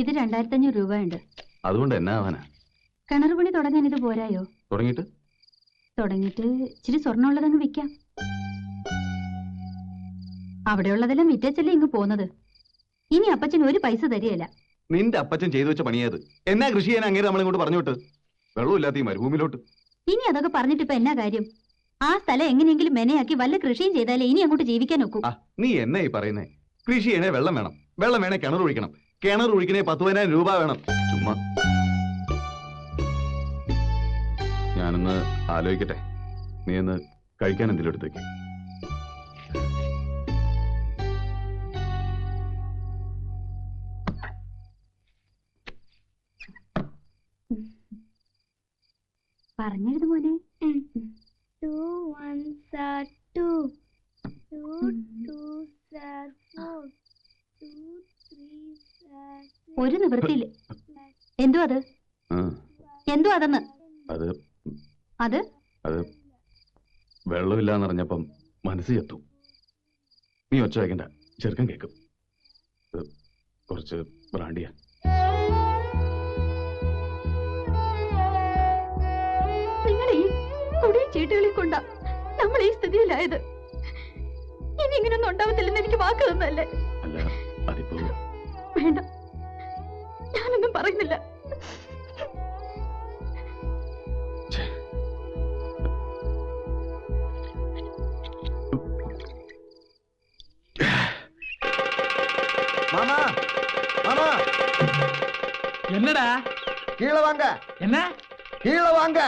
ഇത് 2500 രൂപയുണ്ട്. അതുകൊണ്ട് എന്നാ ആവാനാ? കിണർ പണി തുടങ്ങാൻ ഇത് പോരായോ? തുടങ്ങിയിട്ട് ഇച്ചിരി സ്വർണ്ണമുള്ളതങ്ങ് വിൽക്കാം. അവിടെയുള്ളതെല്ലാം വിറ്റച്ചല്ലേ ഇങ്ങ് പോന്നത്. ഇനി അപ്പച്ചൻ ഒരു പൈസ തരികയില്ല. നിന്റെ അപ്പച്ചൻ ചെയ്തു വെച്ച പണിയത്. എന്നാ കൃഷി ചെയ്യാൻ അങ്ങേര് നമ്മളിങ്ങോട്ട് പറഞ്ഞു വിട്ട്? വെള്ളമില്ലാത്ത ഈ മരുഭൂമിയിലോട്ട്. ഇനി അതൊക്കെ പറഞ്ഞിട്ട് ഇപ്പൊ എന്നാ കാര്യം? ആ സ്ഥലം എങ്ങനെയെങ്കിലും മെനയാക്കി വല്ല കൃഷിയും ചെയ്താലേ ഇനി അങ്ങോട്ട് ജീവിക്കാൻ നോക്കൂ. നീ എന്നാ ഈ പറയുന്നേ? കൃഷി ചെയ്യണേ വെള്ളം വേണം, വെള്ളം വേണേ കിണർ ഒഴിക്കണം, കിണർ ഒഴിക്കണേ 10,000 രൂപ വേണം. ചുമ്മാ ഞാനൊന്ന് ആലോചിക്കട്ടെ. നീ ഒന്ന് കഴിക്കാൻ എന്തെങ്കിലും എടുത്തേക്ക്. പറഞ്ഞിരുന്നു മോനെ. 2 1s are 2, 2 2s are 4, 2 3s are 6. ഒരു നിവൃത്തിയില്ല. എന്തോ അത്? എന്തോ അതെന്ന്? അത് വെള്ളമില്ലാന്നറിഞ്ഞപ്പം മനസ്സ് ചത്തു. നീ ഒച്ച വയ്ക്കണ്ട, ചെറുക്കൻ കേൾക്കും. കുറച്ച് ബ്രാണ്ടിയാ. നിങ്ങളെ ഈ കൊടിയ ചീട്ടുകളിൽ കൊണ്ടാ നമ്മൾ ഈ സ്ഥിതിയിലായത്. ഇനി ഇങ്ങനൊന്നും ഉണ്ടാവത്തില്ലെന്ന് എനിക്ക് വാക്ക് തന്നല്ലേ? അല്ല, അതിപ്പോ വേണ്ട, ഞാനൊന്നും പറയുന്നില്ല. மாமா மாமா என்னடா? கீழே வாங்க. என்ன? கீழே வாங்க.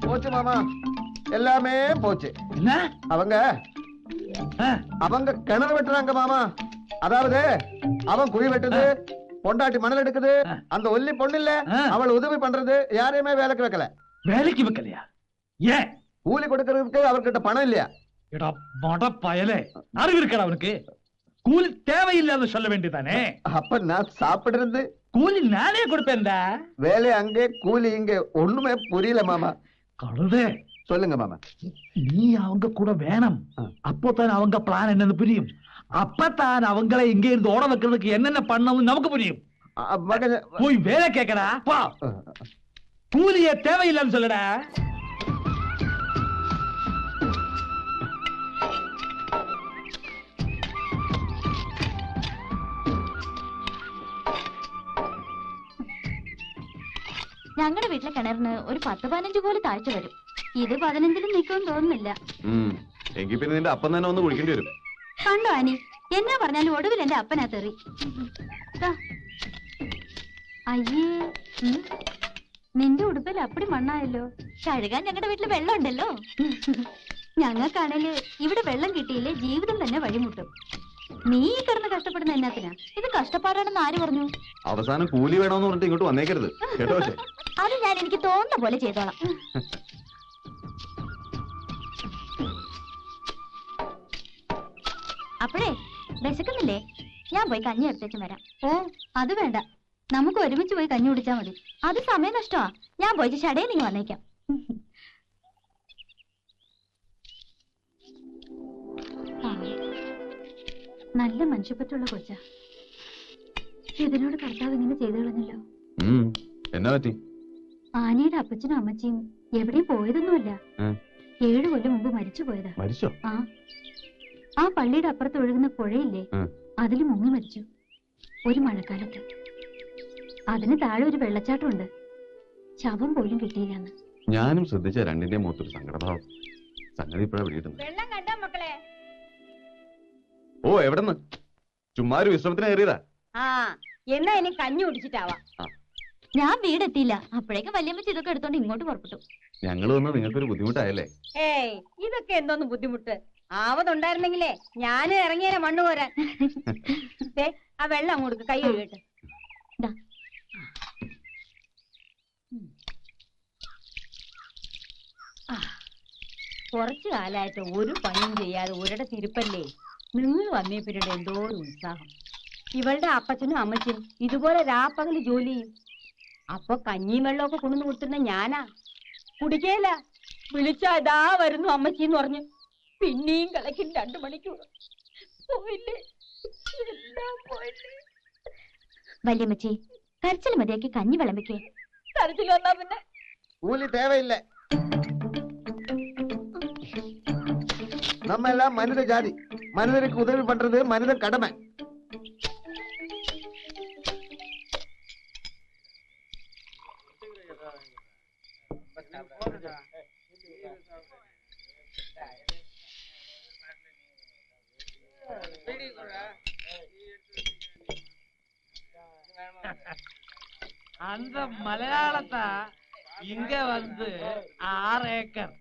போச்சு மாமா, எல்லாமே போச்சு. என்ன? அவங்க கிணறு வெட்டுறாங்க மாமா. அதாவது அவன் குழி வெட்டுது, பொண்டாட்டி மணல் எடுக்குது. அந்த ஒல்லி பொண்ணு இல்ல, அவள் உதவி பண்றது. யாரையுமே வேலைக்கு வைக்கல. வேலைக்கு வைக்கலையா? ஏன்? கூலி கொடுக்கறதுக்கு அவர்கிட்ட பணம் இல்லையா? எடா மட பயலே, அறிவு இருக்கடா அவனுக்கு? கூலி தேவையில்லை சொல்ல வேண்டியதானே? அப்ப நான் சாப்பிடுறது கூலி நானே கொடுப்பேன்டா. வேலை அங்கே, கூலி இங்க, ஒண்ணுமே புரியல மாமா. கழுதே, சொல்லுங்க மாமா. நீ அவங்க கூட வேணும். அப்போதான் அவங்க பிளான் என்னன்னு புரியும். அப்பதான் அவங்களை இங்க இருந்து ஓட வைக்கிறதுக்கு என்னென்ன பண்ணணும் நமக்கு புரியும். போய் வேலை கேட்கடா. பா, கூலிய தேவையில்லைன்னு சொல்லடா. ഞങ്ങളുടെ വീട്ടിലെ കിണറിന് ഒരു 10-15 കോല് താഴ്ച വരും. ഇത് 15-ലും നിൽക്കുമെന്ന് തോന്നുന്നില്ല. എങ്കിൽ പിന്നെ നിന്റെ അപ്പം തന്നെ ഒന്ന് കുഴിക്കേണ്ടി വരും. കണ്ടോ ആനി, എന്നാ പറഞ്ഞാലും ഒടുവിൽ എന്റെ അപ്പനാ തെറി. അയ്യേ, നിന്റെ ഉടുപ്പിൽ അപ്പടി മണ്ണായല്ലോ. കഴുകാൻ ഞങ്ങളുടെ വീട്ടിൽ വെള്ളം ഉണ്ടല്ലോ. ഞങ്ങൾക്കാണേല് ഇവിടെ വെള്ളം കിട്ടിയില്ലേ ജീവിതം തന്നെ വഴിമുട്ടും. നീ കിടന്ന് കഷ്ടപ്പെടുന്ന എന്നാത്തിനാ? ഇത് കഷ്ടപ്പാടാണെന്ന് ആര് പറഞ്ഞു? അവസാനം കൂലി വേണമെന്ന് പറഞ്ഞിട്ട് ഇങ്ങോട്ട് വന്നേക്കരുത് കേട്ടോ. അത് ഞാൻ എനിക്ക് തോന്നുന്ന പോലെ ചെയ്തോളാം. അപ്പോഴേ വിശക്കുന്നില്ലേ? ഞാൻ പോയി കഞ്ഞി എടുത്തേച്ചും വരാം. ഓ, അത് വേണ്ട, നമുക്ക് ഒരുമിച്ച് പോയി കഞ്ഞി കുടിച്ചാ മതി. അത് സമയം നഷ്ടമാ. ഞാൻ പോയിട്ട് ഷടയിൽ നിങ്ങൾ വന്നേക്കാം. നല്ല മനുഷ്യപ്പറ്റുള്ള കൊച്ച. ഇതിനോട് കർത്താവ് ഇങ്ങനെ ചെയ്തു കളഞ്ഞല്ലോ. എന്നാ പറ്റി? ആനയുടെ അപ്പച്ചനും അമ്മച്ചിയും എവിടെയും പോയതൊന്നുമില്ല. 7 കൊല്ലം മുമ്പ് മരിച്ചു പോയതാ. ആ പള്ളിയുടെ അപ്പുറത്ത് ഒഴുകുന്ന പുഴയില്ലേ, അതിൽ മുങ്ങി മരിച്ചു ഒരു മഴക്കാലത്ത്. അതിന് താഴെ ഒരു വെള്ളച്ചാട്ടമുണ്ട്. ശവം പോലും കിട്ടിയില്ലെന്ന്. ഞാനും ശ്രദ്ധിച്ച രണ്ടിന്റെ മുഖത്തൊരു സങ്കടഭാവം. സംഗതി ഇപ്പഴാ പിടികിട്ടുന്നു. ഓ, എവിടെന്ന്? ചുമ്മാ ഒരു വിശ്രമത്തിന് കയറിയതാ. എന്നാ ഇനി കഞ്ഞി കുടിച്ചിട്ടാവാ. ഞാൻ വീടെത്തിയില്ല, അപ്പോഴേക്കും വല്യമ്മച്ചി ഇതൊക്കെ എടുത്തോണ്ട് ഇങ്ങോട്ട് പുറപ്പെട്ടു. ഞങ്ങൾ വന്ന് നിങ്ങൾക്കൊരു ബുദ്ധിമുട്ടായല്ലേ? ഏയ്, ഇതൊക്കെ എന്തോന്ന് ബുദ്ധിമുട്ട്. ആവതുണ്ടായിരുന്നെങ്കിലേ ഞാനും ഇറങ്ങിയേനെ മണ്ണ് പോരാൻ. ആ വെള്ളം അങ്ങോട്ട് കൈ കഴുകട്ടെ. കുറച്ചു കാലമായിട്ട് ഒരു പണിയും ചെയ്യാതെ ഒരിടത്ത് ഇരിപ്പല്ലേ. നിങ്ങൾ വന്നേ പിന്നീട് എന്തോ ഒരു ഉത്സാഹം. ഇവളുടെ അപ്പച്ചനും അമ്മച്ചനും ഇതുപോലെ രാപ്പകല് ജോലി ചെയ്യും. അപ്പൊ കഞ്ഞിയും വെള്ളമൊക്കെ കൊണ്ടുവന്ന് കൊടുത്തിരുന്ന ഞാനാ കുടിക്കേല. വിളിച്ചാ ഇതാ വരുന്നു അമ്മച്ചിന്ന് പറഞ്ഞു. പിന്നെയും കളക്കും 2 മണിക്കൂർ. പോയില്ലേ, എല്ലാം പോയില്ലേ. വല്യമ്മച്ചി കരച്ചിൽ മതിയാക്കി കഞ്ഞി വിളമ്പിക്കേ. കരച്ചിൽ വന്നാ പിന്നെ കൂലി தேவையில்லை. நம்ம எல்லாம் மனித ஜாதி. மனிதருக்கு உதவி பண்றது மனித கடமை. அந்த மலையாளத்தா இங்க வந்து 6 ஏக்கர்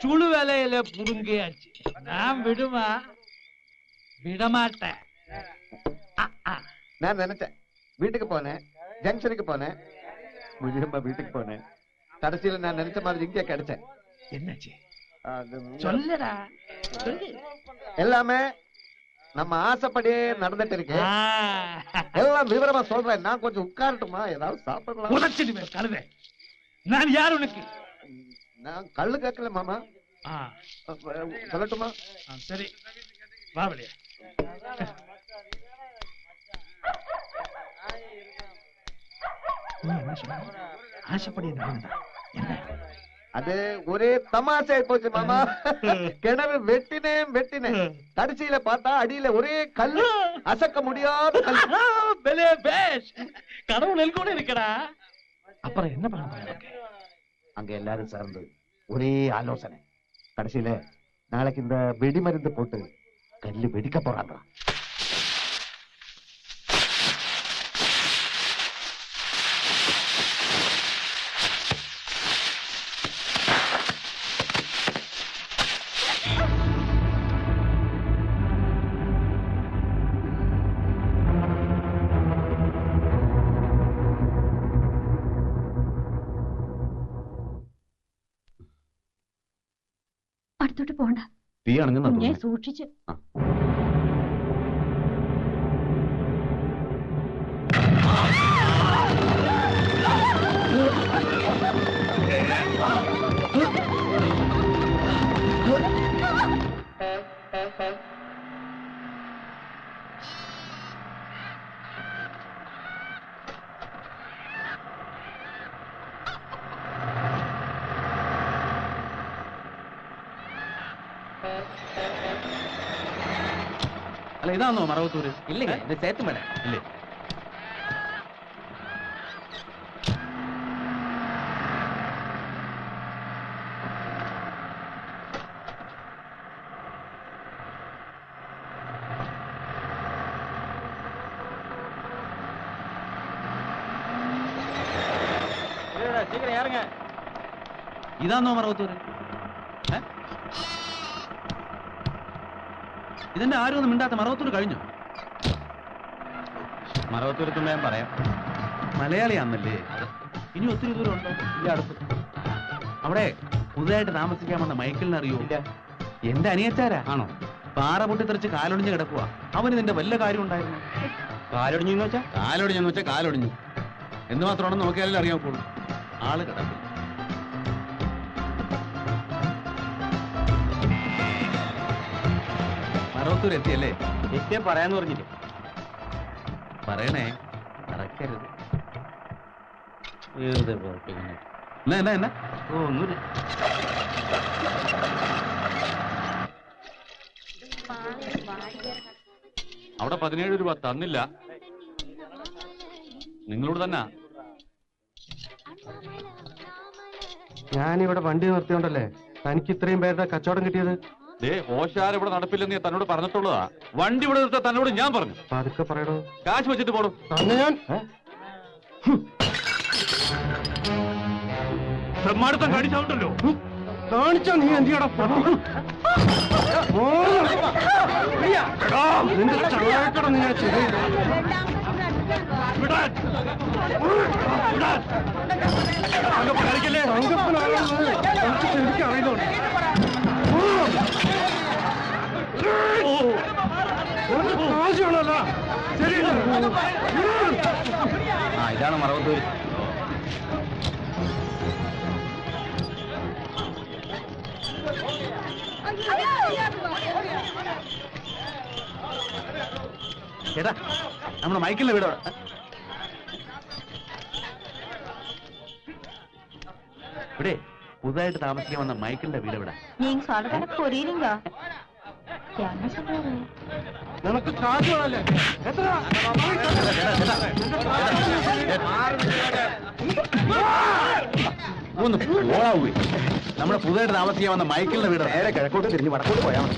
சுழு வேலையில புடுங்கியாச்சு. நான் விடமாட்டேன். நான் நினைச்சேன் வீட்டுக்கு போனேன், ஜங்ஷனுக்கு போனேன், முதியம்மா வீட்டுக்கு போனேன். கடைசியில நான் நினைச்ச மாதிரி இங்கே கிடைச்சேன். என்னாச்சு சொல்லுடா. எல்லாமே நம்ம ஆசைப்படியே நடந்துட்டு இருக்கேன். எல்லாம் விவரமா சொல்றேன். நான் கொஞ்சம் உட்காரட்டுமா? ஏதாவது சாப்பிடலாம். உதச்சிடுவே கழுதை. நான் யார் உனக்கு? நான் கல்லு கேட்கல மாமா. சொல்லட்டுமா? சரி வா வெளியே. ஆசைப்படியே நடந்தா என்ன? அது ஒரே தமாஷா போச்சு மாமா. கிணறு வெட்டினேன். கடைசியில பார்த்தா அடியில ஒரே கல்லு, அசக்க முடியாத கல்லு. கடவுள் கூட இருக்கடா. அப்புறம் என்ன பண்ண போறீங்க? அங்க எல்லாரும் சேர்ந்து ஒரே ஆலோசனை. கடைசியில நாளைக்கு இந்த வெடி மருந்து போட்டு கல்லு வெடிக்க போறாங்க. അടുത്തോട്ട് പോണ്ട. തീ അണങ്ങുന്ന സൂക്ഷിച്ച്. അല്ല ഇതാണോ മറവത്തൂര്? ഇല്ലേ, ഇത് സേത്തുമല. ഇല്ലേ? சீக்கிரம் யாருங்க? ഇതാണോ മറവത്തൂര്? ഇതിന്റെ ആരും ഒന്നും മിണ്ടാത്ത മറവത്തൂര് കഴിഞ്ഞു. മറവത്തൂരത്തുമ്പോ ഞാൻ പറയാം. മലയാളിയാന്നല്ലേ? ഇനി ഒത്തിരി ദൂരം ഉണ്ടോ? ഇല്ല, അടുത്ത്. അവിടെ പുതുതായിട്ട് താമസിക്കാൻ വന്ന മൈക്കിളിനെ അറിയോ? എന്റെ അനിയച്ചാരാ. ആണോ? പാറ പൊട്ടിത്തെറിച്ച് കാലൊടിഞ്ഞ് കിടക്കുക. അവന് ഇതിന്റെ വല്ല കാര്യം ഉണ്ടായിരുന്നു. കാലൊടിഞ്ഞെന്ന് വെച്ചാ? കാലൊടിഞ്ഞെന്ന് വെച്ചാൽ കാലൊടിഞ്ഞു. എന്ത് മാത്രമാണെന്ന് നോക്കിയാലേ അറിയാൻ പോളൂ. ആള് കിടക്കും. മറവത്തൂർ എത്തിയല്ലേ? എത്തിയാ പറയാന്ന് പറഞ്ഞില്ലേ? പറയണേ, മറക്കരുത്. എന്നാ ഒന്നുമില്ല. അവിടെ 17 രൂപ തന്നില്ല. നിങ്ങളോട് തന്നെ. ഞാനിവിടെ വണ്ടി നിർത്തിയോണ്ടല്ലേ തനിക്ക് ഇത്രയും പേരുടെ കച്ചവടം കിട്ടിയത്? ഓശാരം ഇവിടെ നടപ്പില്ലെന്ന് ഞാൻ തന്നോട് പറഞ്ഞിട്ടുള്ളതാ. വണ്ടി ഇവിടെ നിർത്താൻ തന്നോട് ഞാൻ പറഞ്ഞു. പതുക്കെ പറയടോ. കാശ് വെച്ചിട്ട് പോടും. ഞാൻ ബ്രഹ്മാടുത്തം കാണിച്ചോണ്ടല്ലോ. കാണിച്ചാ നീ എന്തിയാടാ? നിന്റെ ചായക്കട നീ ഞാൻ ചെയ്തു. എനിക്ക് അറിയുന്നുണ്ട്. ഇതാണ് മറവത്തൂര്. ചേട്ടാ നമ്മുടെ മൈക്കിളിന്റെ വീട് ഇവിടെ പുതുതായിട്ട് താമസിക്കാൻ വന്ന മൈക്കിളിന്റെ വീട് ഇവിടെ. நீங்க சொல்றது எனக்கு புரியுதுங்க. என்ன சொல்றாரு? നിനക്ക് കാശുകളല്ലേ എത്ര ഒന്ന് പോയി. നമ്മുടെ പുതുതായിട്ട് താമസിക്കാൻ വന്ന മൈക്കിളിന്റെ വീട് നേരെ കിഴക്കോട്ട് തിരിഞ്ഞ് വടക്കോട്ട് പോയാൽ മതി.